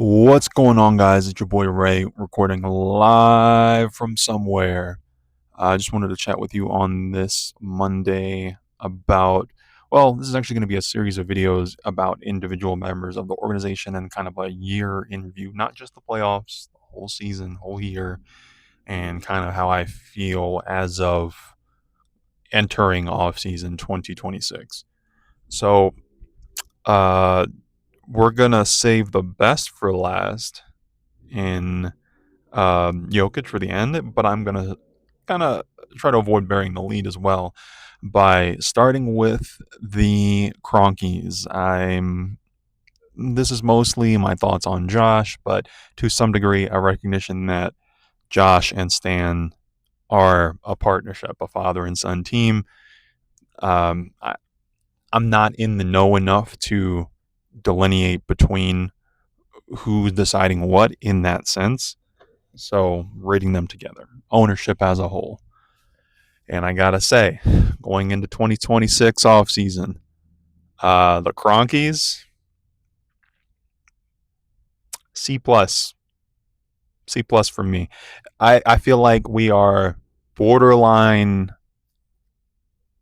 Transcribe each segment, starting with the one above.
What's going on, guys? It's your boy Ray, recording live from somewhere. I just wanted to chat with you on this Monday about, well, this is actually going to be a series of videos about individual members of the organization and kind of a year in review, not just the playoffs, the whole season, whole year, and kind of how I feel as of entering off season 2026. So, uh, we're going to save the best for last in Jokic for the end, but I'm gonna kind of try to avoid burying the lead as well by starting with the Cronkies. This is mostly my thoughts on Josh, but to some degree, a recognition that Josh and Stan are a partnership, a father and son team. Um, I, I'm not in the know enough to delineate between who's deciding what in that sense. So rating them together, ownership as a whole. And I gotta say, going into 2026 offseason, the Cronkies, C plus, C plus for me. I feel like we are borderline.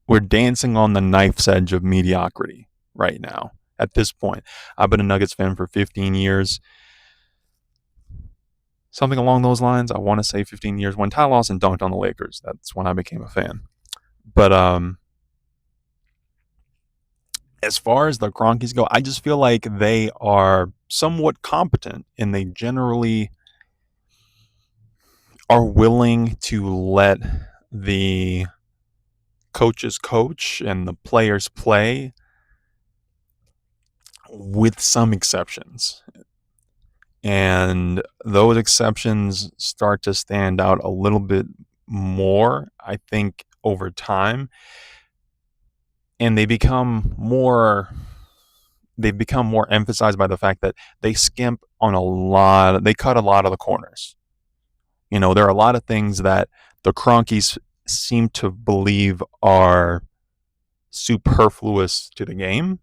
We're dancing on the knife's edge of mediocrity right now. At this point, I've been a Nuggets fan for 15 years. Something along those lines. I want to say 15 years. When Ty Lawson dunked on the Lakers, that's when I became a fan. But as far as the Cronkies go, I just feel like they are somewhat competent and they generally are willing to let the coaches coach and the players play, with some exceptions. And those exceptions start to stand out a little bit more, I think, over time. And they've become more emphasized by the fact that they they cut a lot of the corners. You know, there are a lot of things that the Cronkies seem to believe are superfluous to the game,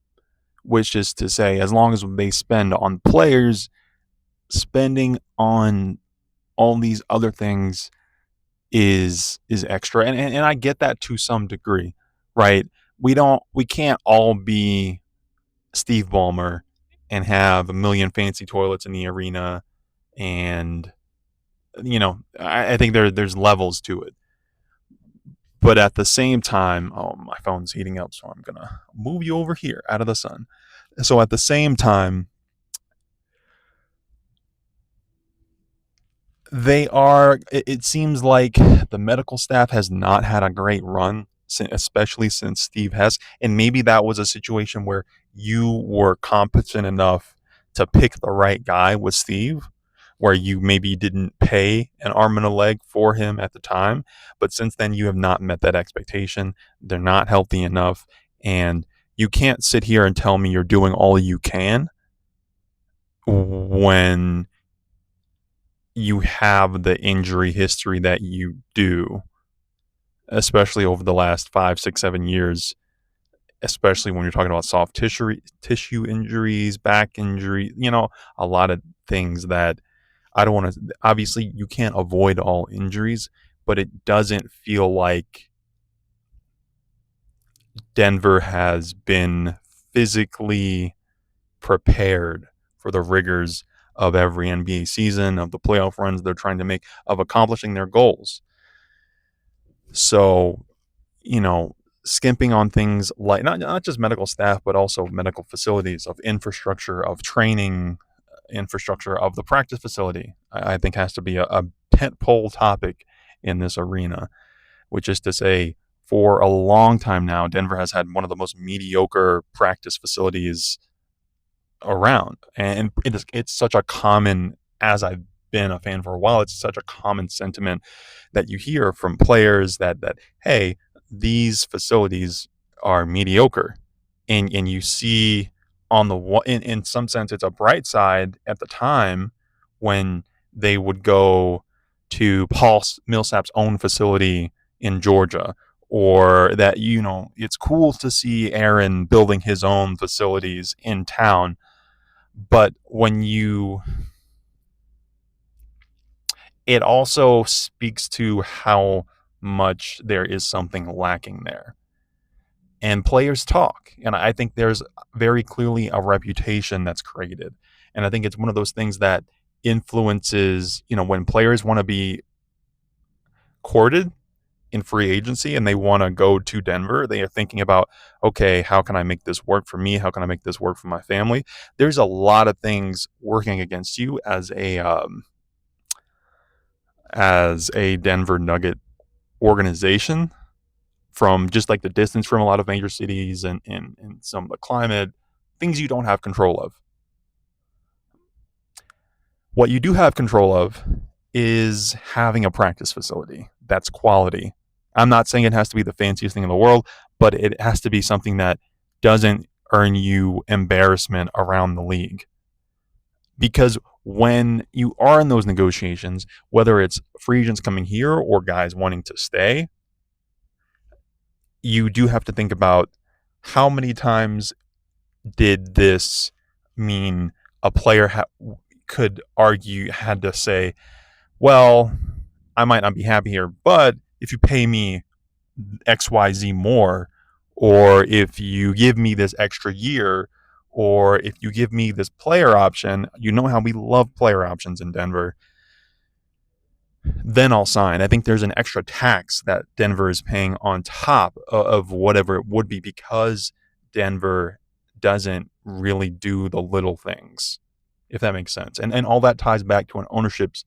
which is to say, as long as they spend on players, spending on all these other things is extra. And I get that to some degree, right? We can't all be Steve Ballmer and have a million fancy toilets in the arena, and I think there's levels to it. But at the same time, oh, my phone's heating up, so I'm gonna move you over here out of the sun. So at the same time, it seems like the medical staff has not had a great run, especially since Steve has. And maybe that was a situation where you were competent enough to pick the right guy with Steve, where you maybe didn't pay an arm and a leg for him at the time. But since then, you have not met that expectation. They're not healthy enough. And you can't sit here and tell me you're doing all you can when you have the injury history that you do, especially over the last 5, 6, 7 years, especially when you're talking about soft tissue injuries, back injury, a lot of things that I don't want to. Obviously, you can't avoid all injuries, but it doesn't feel like Denver has been physically prepared for the rigors of every NBA season, of the playoff runs they're trying to make, of accomplishing their goals. So, skimping on things like not just medical staff, but also medical facilities, of infrastructure, of training infrastructure, of the practice facility, I think has to be a tentpole topic in this arena, which is to say, for a long time now, Denver has had one of the most mediocre practice facilities around. And it's such a common, as I've been a fan for a while, it's such a common sentiment that you hear from players that hey, these facilities are mediocre. And you see on the in some sense it's a bright side at the time when they would go to Paul Millsap's own facility in Georgia, or that it's cool to see Aaron building his own facilities in town. But when you, it also speaks to how much there is something lacking there. And players talk. And I think there's very clearly a reputation that's created. And I think it's one of those things that influences, when players want to be courted in free agency and they want to go to Denver, they are thinking about, okay, how can I make this work for me? How can I make this work for my family? There's a lot of things working against you as a Denver Nugget organization, from just like the distance from a lot of major cities and some of the climate, things you don't have control of. What you do have control of is having a practice facility that's quality. I'm not saying it has to be the fanciest thing in the world, but it has to be something that doesn't earn you embarrassment around the league. Because when you are in those negotiations, whether it's free agents coming here or guys wanting to stay, you do have to think about how many times did this mean a player could argue, had to say, well, I might not be happy here, but if you pay me XYZ more, or if you give me this extra year, or if you give me this player option, you know how we love player options in Denver, then I'll sign. I think there's an extra tax that Denver is paying on top of whatever it would be, because Denver doesn't really do the little things, if that makes sense. And all that ties back to an ownership's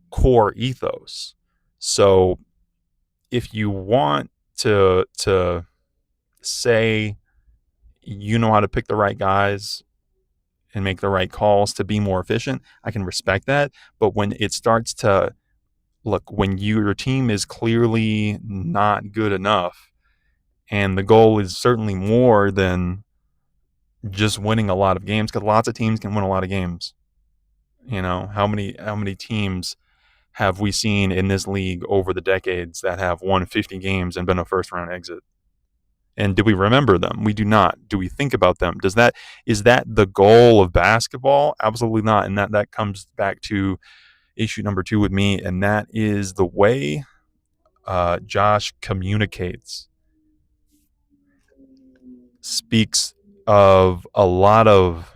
core ethos. So if you want to say you know how to pick the right guys and make the right calls to be more efficient, I can respect that. But when it starts to look, when your team is clearly not good enough, and the goal is certainly more than just winning a lot of games, because lots of teams can win a lot of games. How many teams have we seen in this league over the decades that have won 50 games and been a first round exit? And do we remember them? We do not. Do we think about them? Is that the goal of basketball? Absolutely not. And that comes back to issue number 2 with me, and that is the way Josh communicates. Speaks of a lot of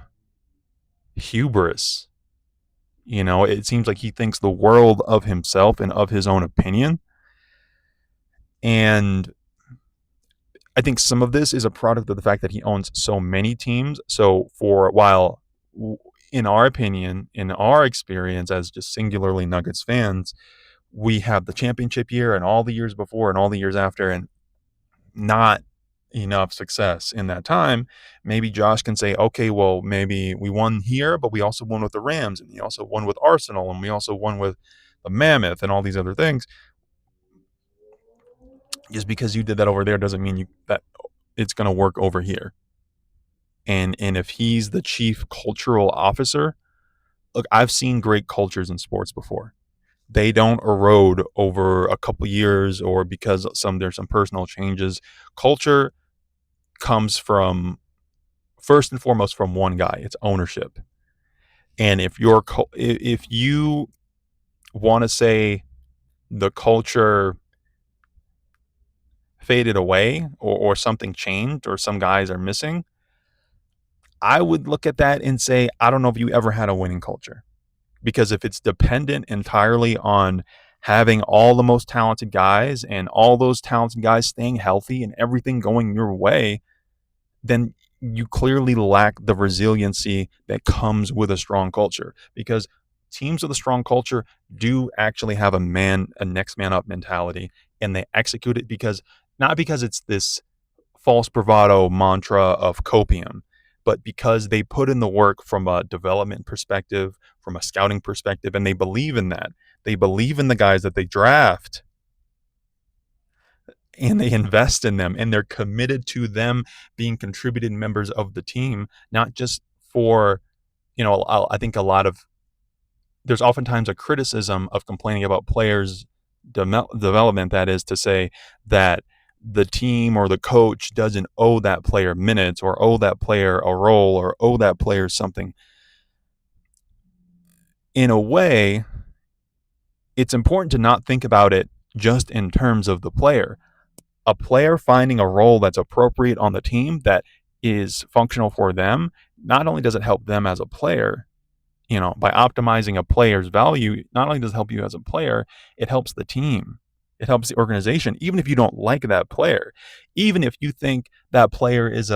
hubris. It seems like he thinks the world of himself and of his own opinion. And I think some of this is a product of the fact that he owns so many teams. So for while, in our opinion, in our experience as just singularly Nuggets fans, we have the championship year and all the years before and all the years after, and not enough success in that time. Maybe Josh can say, okay, well, maybe we won here, but we also won with the Rams, and we also won with Arsenal, and we also won with the Mammoth and all these other things. Just because you did that over there doesn't mean that it's going to work over here. And if he's the chief cultural officer, look, I've seen great cultures in sports before. They don't erode over a couple years or because there's some personal changes. Culture comes from, first and foremost, from one guy. It's ownership. And if you want to say the culture faded away, or something changed, or some guys are missing, I would look at that and say, I don't know if you ever had a winning culture. Because if it's dependent entirely on having all the most talented guys and all those talented guys staying healthy and everything going your way, then you clearly lack the resiliency that comes with a strong culture. Because teams with a strong culture do actually have a next man up mentality, and they execute it not because it's this false bravado mantra of copium, but because they put in the work from a development perspective, from a scouting perspective, and they believe in that. They believe in the guys that they draft, and they invest in them, and they're committed to them being contributed members of the team, not just for, I think there's oftentimes a criticism of complaining about players' development, that is to say that the team or the coach doesn't owe that player minutes or owe that player a role or owe that player something. In a way, it's important to not think about it just in terms of the player. A player finding a role that's appropriate on the team that is functional for them, not only does it help them as a player, by optimizing a player's value, not only does it help you as a player, it helps the team. It helps the organization, even if you don't like that player, even if you think that player is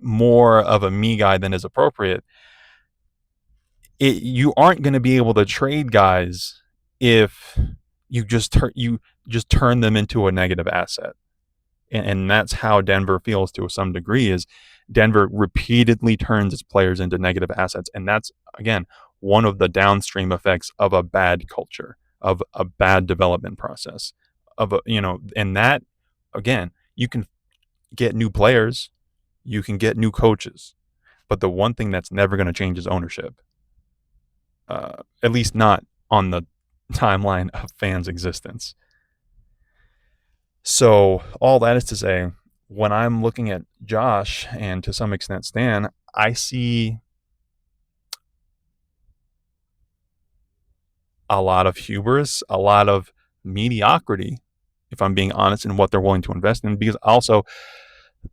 more of a me guy than is appropriate. You aren't going to be able to trade guys if you just turn them into a negative asset. And that's how Denver feels to some degree. Is Denver repeatedly turns its players into negative assets, and that's again one of the downstream effects of a bad culture, of a bad development process, and that again, you can get new players, you can get new coaches, but the one thing that's never going to change is ownership. At least not on the timeline of fans' existence. So all that is to say, when I'm looking at Josh and to some extent Stan, I see a lot of hubris, a lot of mediocrity, if I'm being honest, in what they're willing to invest in. Because also,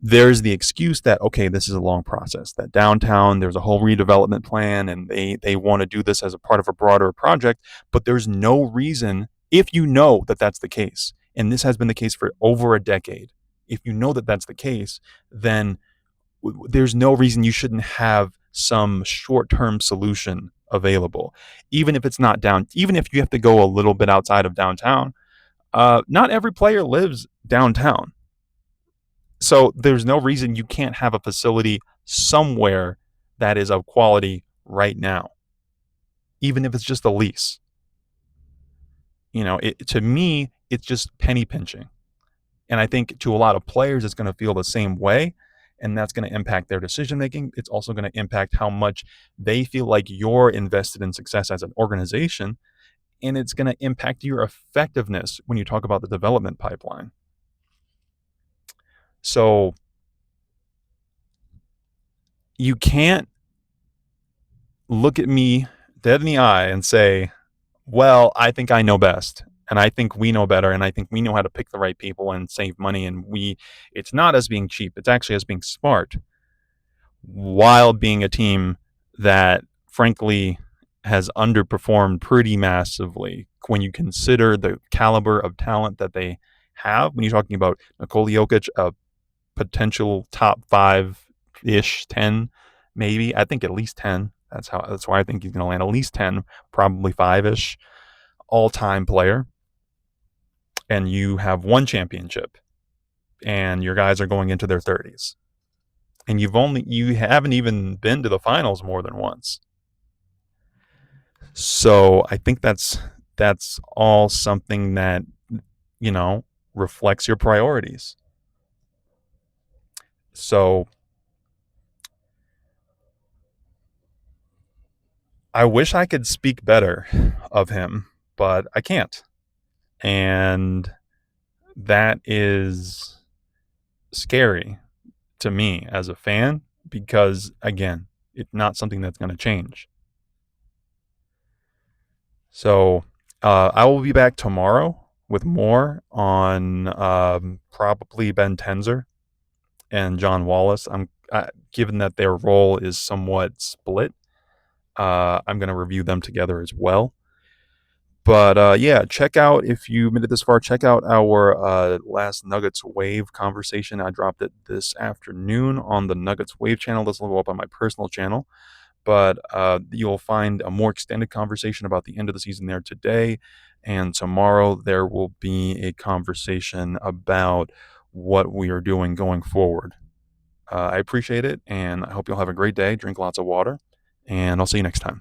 there's the excuse that, okay, this is a long process, that downtown, there's a whole redevelopment plan, and they want to do this as a part of a broader project. But there's no reason, if you know that that's the case, and this has been the case for over a decade, if you know that that's the case, then there's no reason you shouldn't have some short-term solution available, even if it's not down, even if you have to go a little bit outside of downtown. Not every player lives downtown, so there's no reason you can't have a facility somewhere that is of quality right now, even if it's just a lease. To me, it's just penny pinching. And I think to a lot of players, it's going to feel the same way. And that's going to impact their decision making. It's also going to impact how much they feel like you're invested in success as an organization. And it's going to impact your effectiveness when you talk about the development pipeline. So you can't look at me dead in the eye and say, well, I think I know best. And I think we know better. And I think we know how to pick the right people and save money. And it's not as being cheap. It's actually as being smart, while being a team that, frankly, has underperformed pretty massively when you consider the caliber of talent that they have. When you're talking about Nikola Jokic, a potential top 5-ish, 10, maybe. I think at least 10. That's why I think he's going to land at least 10, probably 5-ish, all-time player. And you have one championship, and your guys are going into their 30s. And you haven't even been to the finals more than once. So I think that's all something that reflects your priorities. So I wish I could speak better of him, but I can't. And that is scary to me as a fan, because again, it's not something that's going to change. So I will be back tomorrow with more on probably Ben Tenzer and John Wallace. Given that their role is somewhat split, I'm going to review them together as well. But yeah, check out, if you made it this far, check out our last Nuggets Wave conversation. I dropped it this afternoon on the Nuggets Wave channel. This will go up on my personal channel. But you'll find a more extended conversation about the end of the season there today. And tomorrow there will be a conversation about what we are doing going forward. I appreciate it, and I hope you'll have a great day. Drink lots of water, and I'll see you next time.